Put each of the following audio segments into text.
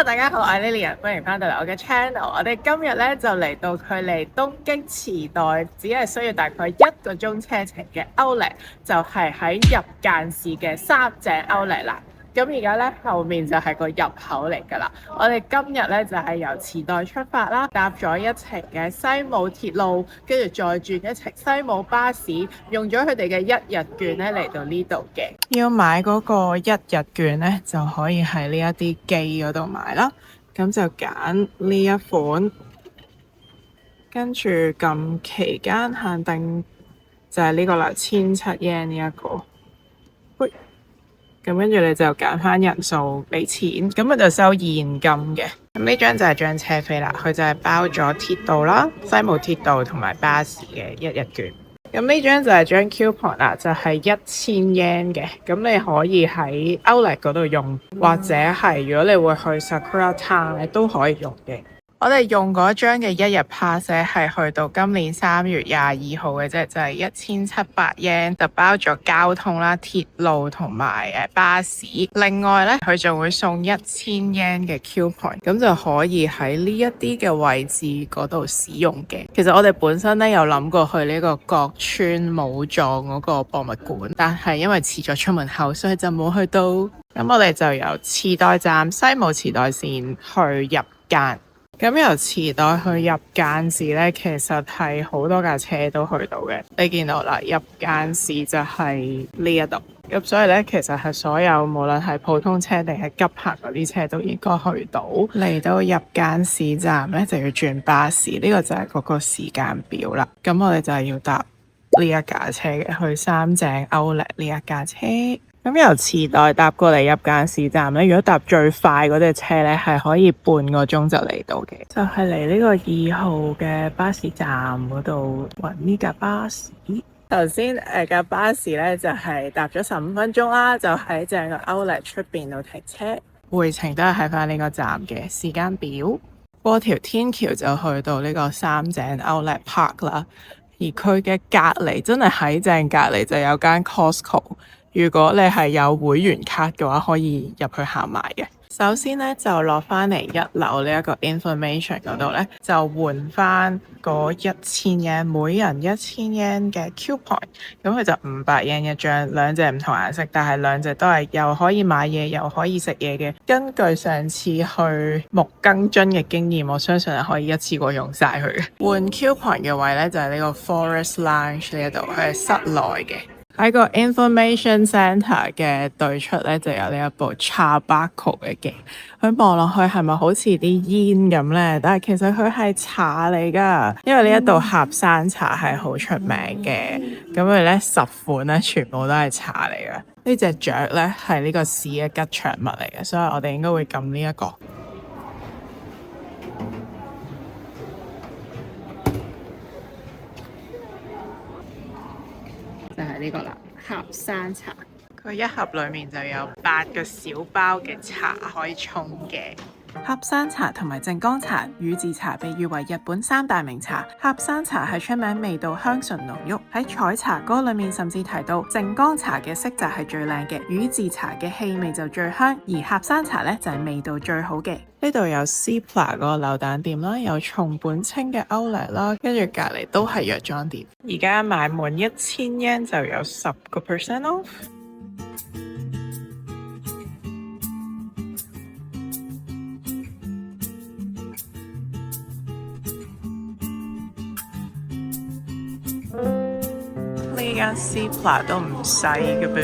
大家好，我係 Lilian，歡迎翻到嚟我嘅 channel。我哋今日咧就嚟到距離東京池袋只係需要大概1個鐘車程嘅 Outlet，就係喺入間市嘅三井 Outlet 啦。咁而家咧後面就係個入口嚟㗎啦。我哋今日咧就係由池袋出發啦，搭咗一程嘅西武鐵路，跟住再轉一程西武巴士，用咗佢哋嘅1日券咧嚟到呢度嘅。要買嗰個1日券咧，就可以喺呢一啲機嗰度買啦。咁就揀呢一款，跟住撳期間限定就係呢個啦，1,700 yen 呢一個。咁跟住你就揀翻人數俾錢，咁佢就收現金嘅。咁呢張就係張車飛啦，佢就係包咗鐵道啦、西武鐵道同埋巴士嘅1日券。咁呢張就係張 coupon 啦，就係1,000 yen 嘅。咁你可以喺 Outlet 嗰度用，或者係如果你會去 Sakura Town 你都可以用嘅。我哋用嗰張嘅1日 pass 係去到今年3月22號嘅啫，就係1,700 yen 就包咗交通啦、鐵路同埋巴士。另外咧，佢就會送1,000 yen 嘅 coupon，咁就可以喺呢一啲嘅位置嗰度使用嘅。其實我哋本身咧有諗過去呢個角川武藏嗰個博物館，但係因為遲咗出門口，所以就冇去到。咁我哋就由池袋站西武池袋線去入間。咁由池袋去入間市咧，其實係好多架車都去到嘅。你見到啦，入間市就係呢一度。咁所以咧，其實係所有無論係普通車定係急行嗰啲車都應該去到。嚟到入間市站咧，就要轉巴士。呢個就係嗰個時間表啦。咁我哋就係要搭呢一架車嘅，去三井 Outlet 呢一架車。咁由池袋搭過嚟入間市站咧，如果搭最快嗰隻車咧，係可以半個鐘就嚟到嘅。就係嚟呢個2號嘅巴士站嗰度揾呢架巴士。頭先架巴士咧就係搭咗15分鐘啦，就喺正個 Outlet 出邊度停車。回程都係喺翻呢個站嘅時間表。過條天橋就去到呢個三井 Outlet Park 啦，而佢嘅隔離真係喺正隔離就有間 Costco。如果你係有會員卡嘅話，可以入去行埋嘅。首先咧就落翻嚟1樓呢一個 information 嗰度咧，就換翻嗰1,000 yen，每人1,000 yen 嘅 coupon。咁佢就500 yen 一張，兩隻唔同顏色，但係兩隻都係又可以買嘢又可以食嘢嘅。根據上次去木更津嘅經驗，我相信係可以一次過用晒佢嘅。換 coupon 嘅位咧就係呢個 Forest Lounge 呢一度，佢係室內嘅。喺個 information centre 嘅對出咧，就有呢一部 Charbaco 嘅機。佢望落去係咪好似啲煙咁咧？但係其實佢係茶嚟㗎，因為呢一度狹山茶係好出名嘅。咁佢咧10款咧全部都係茶嚟嘅。呢隻雀咧係呢個市嘅吉祥物嚟嘅，所以我哋應該會撳呢一個。就係呢個啦，狹山茶。佢一盒裡面就有8個小包嘅茶可以沖嘅。狹山茶同埋靜岡茶、宇治茶被譽為日本3大名茶。狹山茶係出名味道香醇濃郁，喺採茶歌裏面甚至提到靜岡茶嘅色澤係最靚嘅，宇治茶嘅氣味就最香，而狹山茶咧就係味道最好嘅。呢度有 Cipla 嗰個扭蛋店啦，有松本清嘅 Outlet 啦，跟住隔離都係藥妝店。而家買滿1,000 yen 就有10% off。呢間 Cipla 都唔細嘅噃。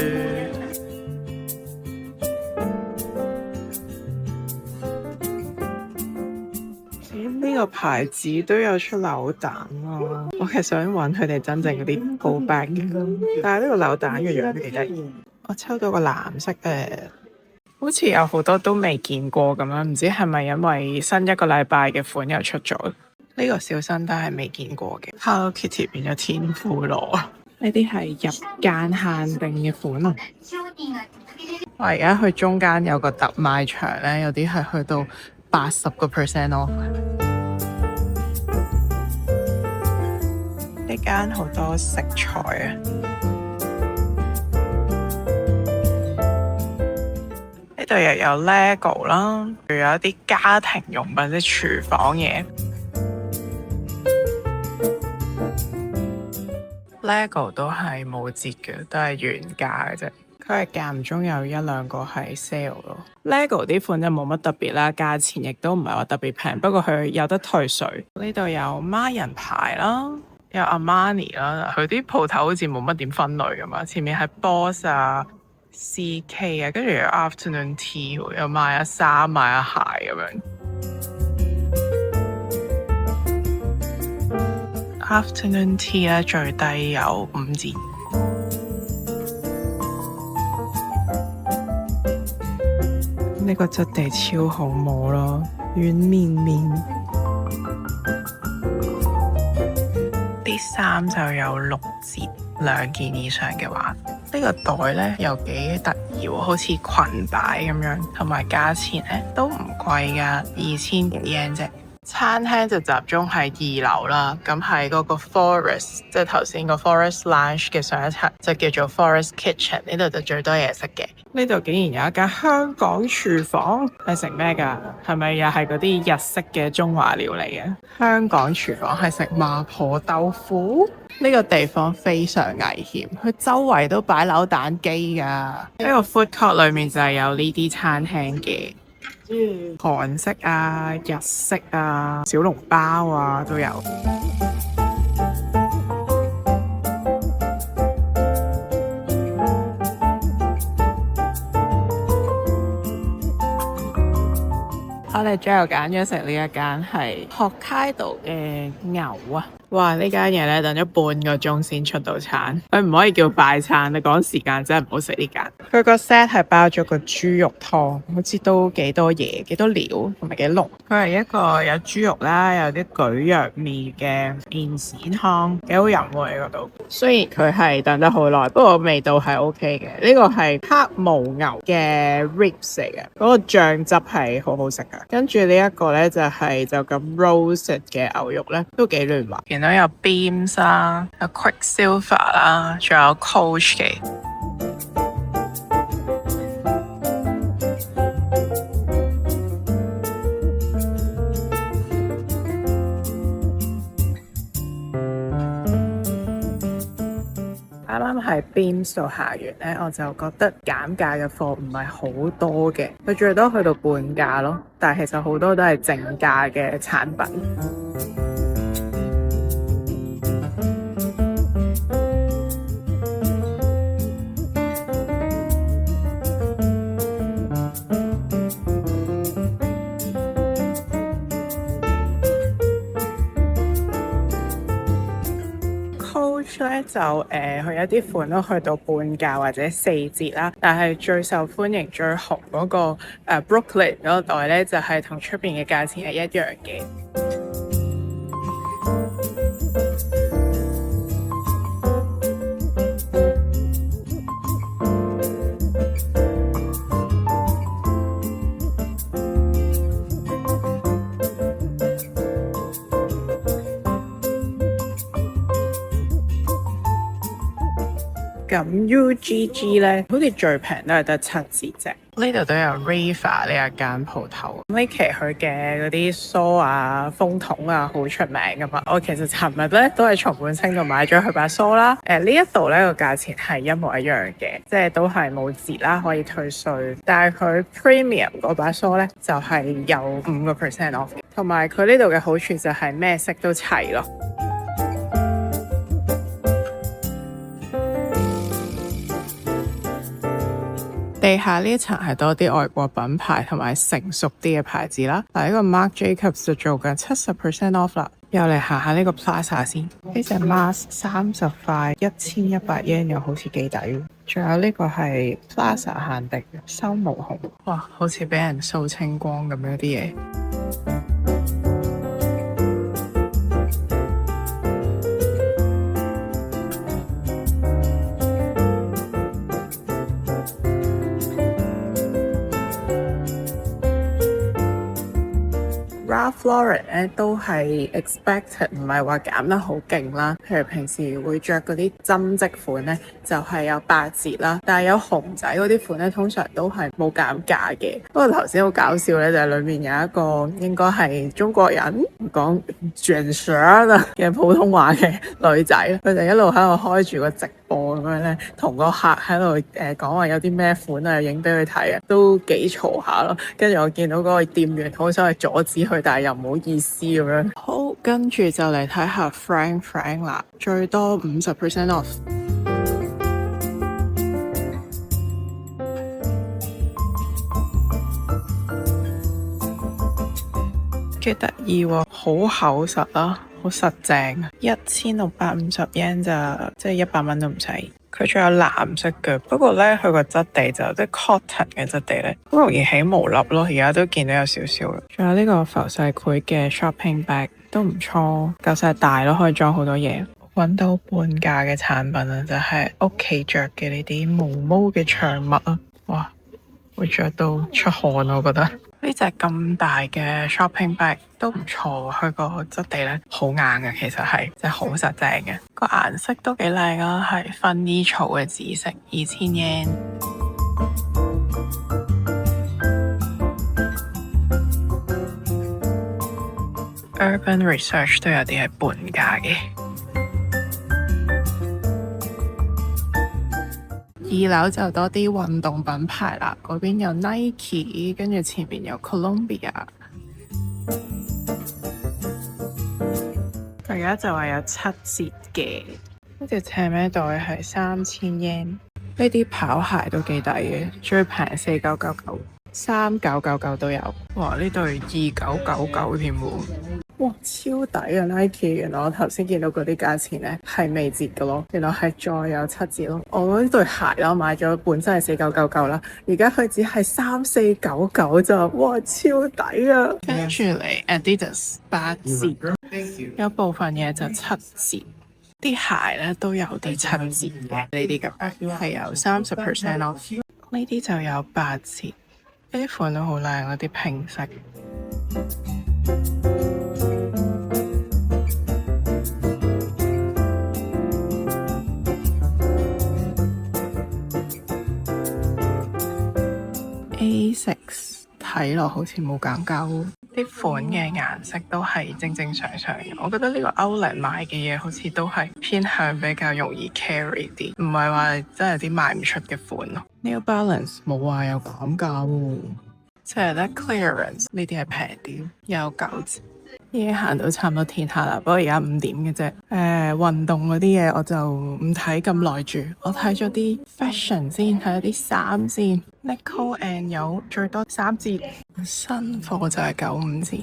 呢個牌子都有出扭蛋啊！我係想揾佢哋真正嗰啲 go back 嘅，但係呢個扭蛋嘅樣幾得意。我抽到個藍色嘅，好似有好多都未見過咁樣，唔知係咪因為新1個禮拜嘅款又出咗？呢個小新都係未見過嘅。Hello Kitty 變咗天婦羅啊！呢啲係入間限定嘅款啊！我而家去中間有個特賣場咧，有啲係去到80% off。呢間好多食材啊！度又有 LEGO 啦，仲有一啲家庭用品，即係廚房嘢。LEGO 都係冇折嘅，都係原價嘅啫。佢係間唔中有一兩個係 sale 咯。LEGO 啲款就冇乜特別啦，價錢亦都唔係話特別平，不過佢有得退稅。呢度有孖人牌啦，有 Armani 啦，佢啲鋪頭好似冇乜點分類噶嘛。前面係 Boss 啊、CK 啊，跟住有 Afternoon Tea， 又賣下衫、賣下鞋咁樣。Afternoon Tea 咧最低有5折。呢個質地超好摸咯，軟綿綿。啲衫就有6折，2件以上嘅話。呢個袋呢又幾得意喎，好似裙擺咁樣，同埋價錢呢都唔貴㗎，2000幾yen啫。餐廳就集中喺2樓啦，咁喺嗰個 Forest， 即係頭先個 Forest Lounge 嘅上一層就叫做 Forest Kitchen， 呢度就最多嘢食嘅。呢度竟然有一間香港廚房，係食咩㗎？係咪又係嗰啲日式嘅中華料理嘅？香港廚房係食麻婆豆腐。呢個地方非常危險，佢周圍都擺扭蛋機㗎。呢個 food court 裏面就係有呢啲餐廳嘅。韓式啊、日式啊、小籠包啊都有。我哋最後揀咗食呢一間係Hokkaido嘅牛啊！哇！呢間嘢咧等咗半個鐘先出到餐，佢唔可以叫快餐，你趕時間真係唔好食呢間。佢個 set 係包咗個豬肉湯，好似都幾多嘢、幾多料同埋幾濃。佢係一個有豬肉啦，有啲蒟蒻味嘅麵線湯，幾好飲喎喺嗰度。雖然佢係等得好耐，不過味道係 OK 嘅。呢個係黑毛牛嘅 ribs 嚟嘅，嗰個醬汁係好好食㗎。跟住呢一個咧就係就咁 roasted 嘅牛肉咧，都幾嫩滑。見到有 Beams 啦，有 Quicksilver 啦，仲有 Coach 嘅。啱啱喺 Beams 度行完咧，我就覺得減價嘅貨唔係好多嘅，佢最多去到半價咯，但係其實好多都係正價嘅產品。咧就佢有啲款都去到半價或者4折啦，但係最受歡迎最紅嗰個Brooklyn 嗰個袋咧就係同出邊嘅價錢係一樣嘅。咁 UGG 咧，好似最平都係得7折啫。呢度都有 Riva 呢一間鋪頭。呢期佢嘅嗰啲梳啊、風筒啊好出名噶嘛。我其實尋日咧都係松本清度買咗佢把梳啦。呢一度咧個價錢係一模一樣嘅，即係都係冇折啦，可以退稅。但係佢 Premium 嗰把梳咧就係有5% off 嘅。同埋佢呢度嘅好處就係咩色都齊咯。地下呢一層係多啲外國品牌同埋成熟啲嘅牌子啦。嗱，呢個 Marc Jacobs 就做緊70% off 啦。又嚟行下呢個 Plaza 先。呢隻 mask 30塊1100 yen 又好似幾抵。仲有呢個係 Plaza 限定收毛孔。哇，好似俾人掃清光咁樣啲嘢。Ralph Lauren 咧都係 expected 唔係話減得好勁啦。譬如平時會着嗰啲針織款咧，就係有8折啦。但係有熊仔嗰啲款咧，通常都係冇減價嘅。不過頭先好搞笑咧，就係裡面有一個應該係中國人講卷舌嘅普通話嘅女仔，佢就一路喺度開住個直播咁樣咧，同個客喺度講話有啲咩款啊，影俾佢睇啊，都幾嘈下咯。跟住我見到嗰個店員好想去阻止佢，但係又唔好意思咁樣。好，跟住就嚟睇下 Frank 啦，最多50% off。幾得意喎，好厚實啦，好實淨，1650 yen 咋，即係100蚊都唔使。佢仲有藍色嘅，不過呢，佢個質地就即係 cotton 嘅質地呢，好容易起毛粒咯。而家都見到有少少嘅。仲有呢個浮世繪嘅 shopping bag 都唔錯，夠晒大咯，可以裝好多嘢。揾到半價嘅產品啊，就係屋企着嘅呢啲毛毛嘅長襪啊，哇，會着到出汗啊，我覺得。呢隻咁大嘅 shopping bag 都唔錯，佢個質地咧好硬嘅，其實係即係好實淨嘅。個顏色都幾靚啊，係薰衣草嘅紫色，2000 yen。Urban Research 都有啲係半價嘅。2樓就多啲運動品牌啦，嗰邊有 Nike， 跟住前面有 Columbia。佢而家就話有7折嘅，呢隻斜孭袋係3000 yen。呢啲跑鞋都幾抵嘅，最平4999， 3999都有。哇！呢對2999添喎。哇，超抵啊 Nike！ 原來我頭先見到嗰啲價錢咧係未折嘅咯，原來係再有7折咯。我呢對鞋啦，買咗本身係4999啦，而家佢只係3499咋，哇，超抵啊！跟住嚟 Adidas 8折，有部分嘢就7折，啲鞋咧都有啲7折嘅，呢啲咁係有30% off，呢啲就有8折，呢啲款都好靚啊，啲拼色。A6 睇落好似冇減價喎，啲款嘅顏色都係正正常常嘅。我覺得呢個 Outlet 買嘅嘢好似都係偏向比較容易 carry 啲，唔係話真係啲賣唔出嘅款咯。New Balance 冇話有減價喎，即係咧 clearance 呢啲係平啲，有9折。已經行到差唔多天黑啦，不過而家5點嘅啫。運動嗰啲嘢我就唔睇咁耐住，我睇咗啲 fashion 先，睇咗啲衫先。Nicole and 有最多3折，新貨就係95折。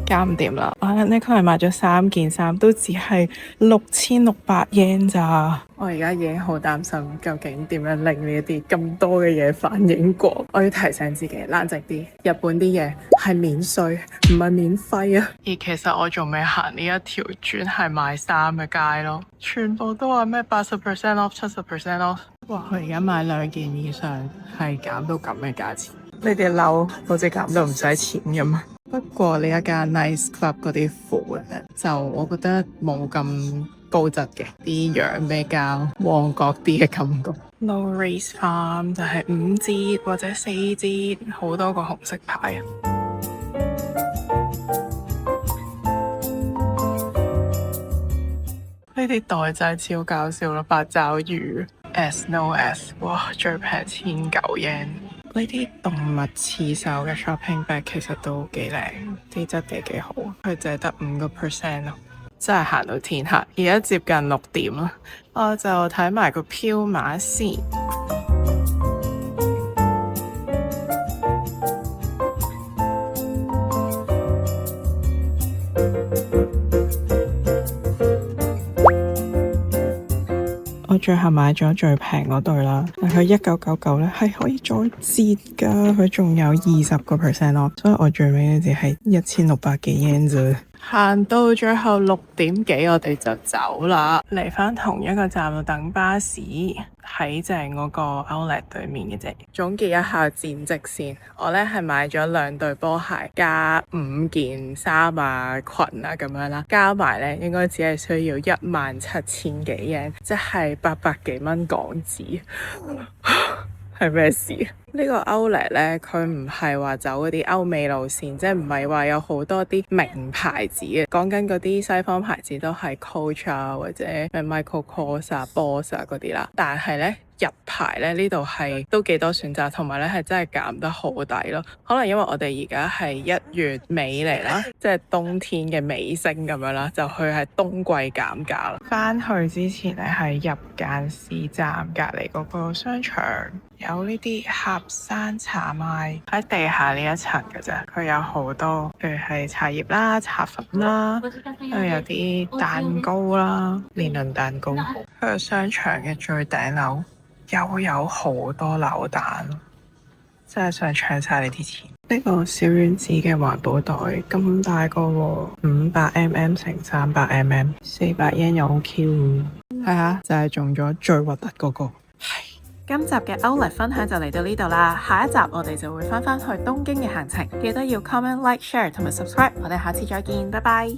搞唔掂啦！我呢佢係買咗3件衫，都只係6600 yen 咋。我而家已經好擔心，究竟點樣令呢一啲咁多嘅嘢反應過？我要提醒自己冷靜啲。日本啲嘢係免稅，唔係免費啊！而其實我仲未行呢一條專係賣衫嘅街咯，全部都話咩80% off、70% off。哇！佢而家買2件以上係減到咁嘅價錢，呢啲褸好似減到唔使錢咁啊！不過呢一間 Nice Club 嗰啲款咧，就我覺得冇咁高質嘅，啲樣比較旺角啲嘅感覺。Lowry's Farm 就係5折或者4折，好多個紅色牌啊！呢啲袋真係超搞笑咯，八爪魚 S，哇，最平19 yen。呢啲動物刺繡嘅 shopping bag 其實都幾靚，啲質地幾好，佢淨係得5% 咯，真係行到天黑。而家接近6點啦，我就睇埋個票碼先。我最後買咗最平嗰對啦，但佢1999咧係可以再折噶，佢仲有20% off，所以我最尾咧只係1600幾 yen 啫。行到最後6點幾，我哋就走啦，嚟返同一個站度等巴士，喺正嗰個 Outlet 對面嘅啫。總結一下戰績先，我咧係買咗2對波鞋加5件衫啊裙啊咁樣啦，加埋咧應該只係需要17000幾 yen，即係800幾蚊港紙。係咩事？呢個 Outlet 咧，佢唔係話走嗰啲歐美路線，即係唔係話有好多啲名牌子嘅。講緊嗰啲西方牌子都係 Coach 啊，或者咩 Michael Kors 啊、Boss 啊嗰啲啦。但係咧入牌咧呢度係都幾多選擇，同埋咧係真係減得好抵咯。可能因為我哋而家係1月尾嚟啦，即係冬天嘅尾聲咁樣啦，就去係冬季減價啦。翻去之前咧係入間市站隔離嗰個商場。有呢啲合山茶賣喺地下呢一層嘅啫，佢有好多，譬如係茶葉啦、茶粉啦，跟住有啲蛋糕啦、年輪蛋糕。佢個商場嘅最頂樓又有好多扭蛋，真係想搶晒你啲錢。呢個小丸子嘅環保袋咁大個喎，500mm 乘300mm，400 yen 又好 Q 喎。睇下就係中咗最核突嗰個。今集嘅 Outlet 分享就嚟到呢度啦，下一集我哋就會返去東京嘅行程，記得要 comment、like、share 同埋 subscribe，我哋下次再見，拜拜。